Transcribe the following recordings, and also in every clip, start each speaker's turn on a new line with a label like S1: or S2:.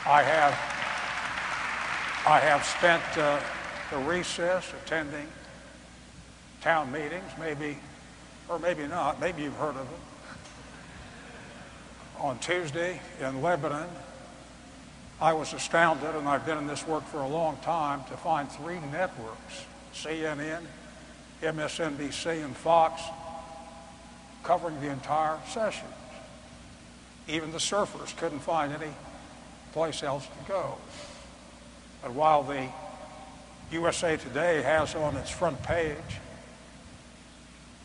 S1: I have spent the recess attending town meetings, maybe, or maybe not, maybe you've heard of it. On Tuesday in Lebanon, I was astounded, and I've been in this work for a long time, to find 3 networks, CNN, MSNBC, and Fox, covering the entire session. Even the surfers couldn't find any place else to go. And while the USA Today has on its front page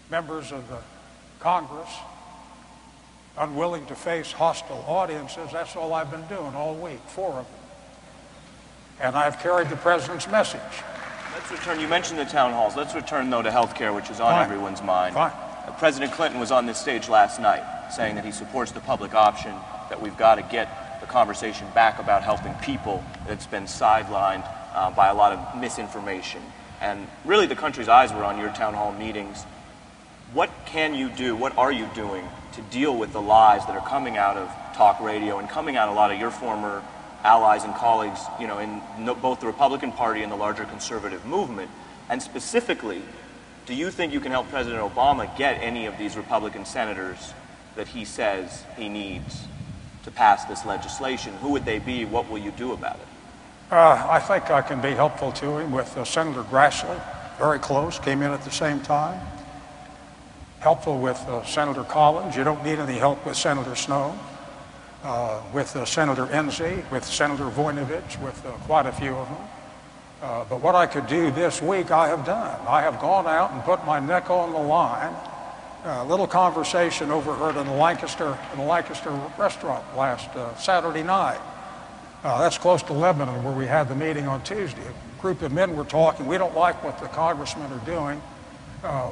S1: members of the Congress unwilling to face hostile audiences, that's all I've been doing all week, 4 of them. And I've carried the president's message.
S2: Let's return, you mentioned the town halls. Let's return, though, to health care, which is on everyone's mind.
S1: Fine.
S2: President Clinton was on this stage last night saying that he supports the public option, that we've got to get the conversation back about helping people that's been sidelined by a lot of misinformation. And really the country's eyes were on your town hall meetings. What can you do, what are you doing to deal with the lies that are coming out of talk radio and coming out of a lot of your former allies and colleagues, you know, in both the Republican Party and the larger conservative movement? And specifically, do you think you can help President Obama get any of these Republican senators that he says he needs to pass this legislation? Who would they be? What will you do about it?
S1: I think I can be helpful to him with Senator Grassley, very close, came in at the same time. Helpful with Senator Collins. You don't need any help with Senator Snowe. With Senator Enzi, with Senator Voinovich, with quite a few of them. But what I could do this week, I have done. I have gone out and put my neck on the line. A little conversation overheard in the Lancaster restaurant last Saturday night. That's close to Lebanon, where we had the meeting on Tuesday. A group of men were talking. We don't like what the congressmen are doing.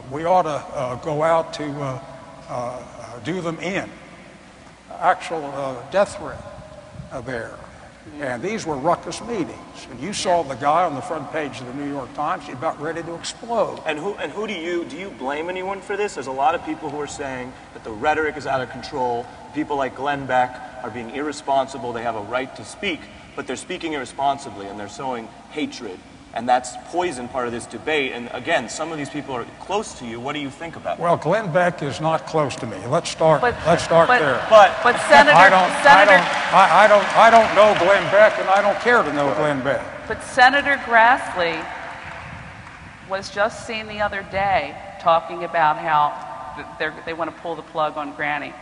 S1: We ought to go out to do them in. Actual death threat there. And these were ruckus meetings. And you saw the guy on the front page of the New York Times, he's about ready to explode.
S2: And who do you blame anyone for this? There's a lot of people who are saying that the rhetoric is out of control. People like Glenn Beck are being irresponsible. They have a right to speak, but they're speaking irresponsibly and they're sowing hatred. And that's poisoned part of this debate. And again, some of these people are close to you. What do you think about it?
S1: Well, Glenn Beck is not close to me. Let's start there.
S3: But Senator,
S1: I don't know Glenn Beck, and I don't care to know Glenn Beck.
S3: But Senator Grassley was just seen the other day talking about how they want to pull the plug on Granny.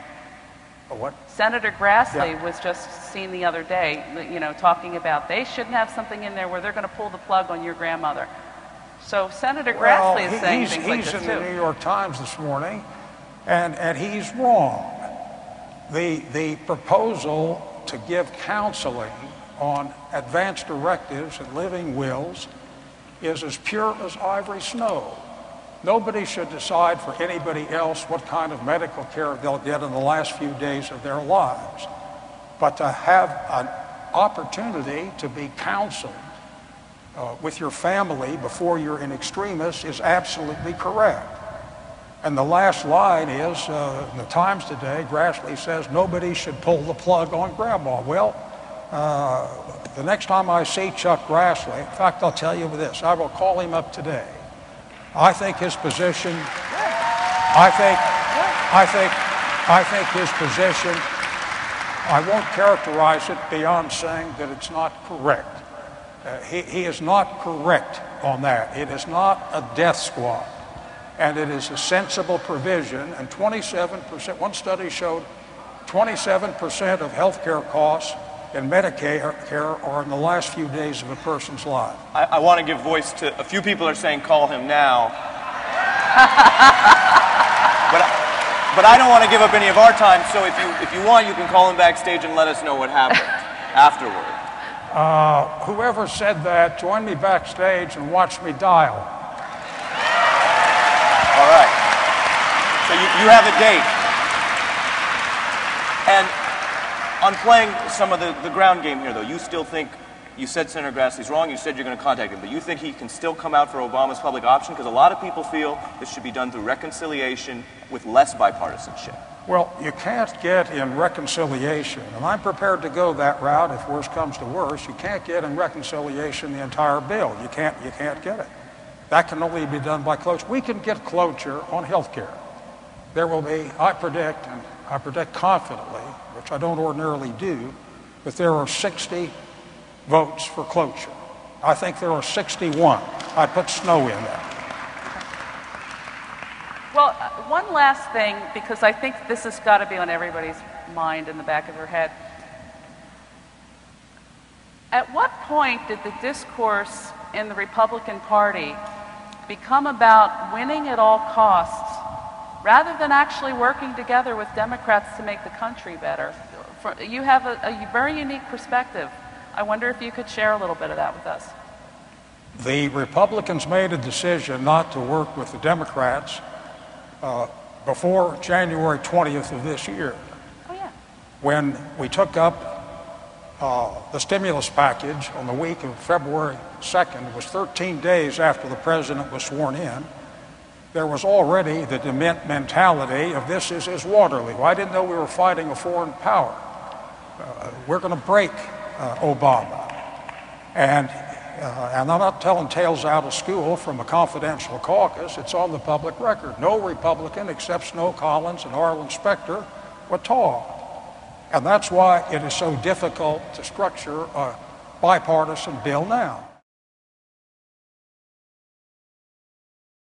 S1: What?
S3: Senator Grassley was just seen the other day, you know, talking about they shouldn't have something in there where they're going to pull the plug on your grandmother. So Senator Grassley is saying things like this too.
S1: He's in the New York Times this morning, and he's wrong. The proposal to give counseling on advance directives and living wills is as pure as ivory snow. Nobody should decide for anybody else what kind of medical care they'll get in the last few days of their lives. But to have an opportunity to be counseled with your family before you're in extremis is absolutely correct. And the last line is, in the Times today, Grassley says nobody should pull the plug on Grandma. Well, the next time I see Chuck Grassley, in fact, I'll tell you this, I will call him up today. I think his position, I think his position, I won't characterize it beyond saying that it's not correct. He is not correct on that. It is not a death squad. And it is a sensible provision. And 27%, one study showed 27% of health care costs in Medicare care are in the last few days of a person's life.
S2: I want to give voice to a few people are saying call him now. but I don't want to give up any of our time, so if you want, you can call him backstage and let us know what happened afterward.
S1: Whoever said that, join me backstage and watch me dial.
S2: All right. So you have a date. And on playing some of the ground game here, though, you still think, you said Senator Grassley's wrong, you said you're going to contact him, but you think he can still come out for Obama's public option? Because a lot of people feel this should be done through reconciliation with less bipartisanship.
S1: Well, you can't get in reconciliation, and I'm prepared to go that route if worse comes to worse. You can't get in reconciliation the entire bill. You can't get it. That can only be done by cloture. We can get cloture on health care. There will be, I predict, and I predict confidently, which I don't ordinarily do, that there are 60 votes for cloture. I think there are 61. I put Snow in there.
S3: Well, one last thing, because I think this has got to be on everybody's mind in the back of their head. At what point did the discourse in the Republican Party become about winning at all costs rather than actually working together with Democrats to make the country better? You have a very unique perspective. I wonder if you could share a little bit of that with us.
S1: The Republicans made a decision not to work with the Democrats before January 20th of this year.
S3: Oh, yeah.
S1: When we took up the stimulus package on the week of February 2nd, it was 13 days after the president was sworn in, there was already the dement mentality of this is Waterloo. I didn't know we were fighting a foreign power. We're going to break Obama. And I'm not telling tales out of school from a confidential caucus. It's on the public record. No Republican except Snow Collins and Arlen Specter were taught. And that's why it is so difficult to structure a bipartisan bill now.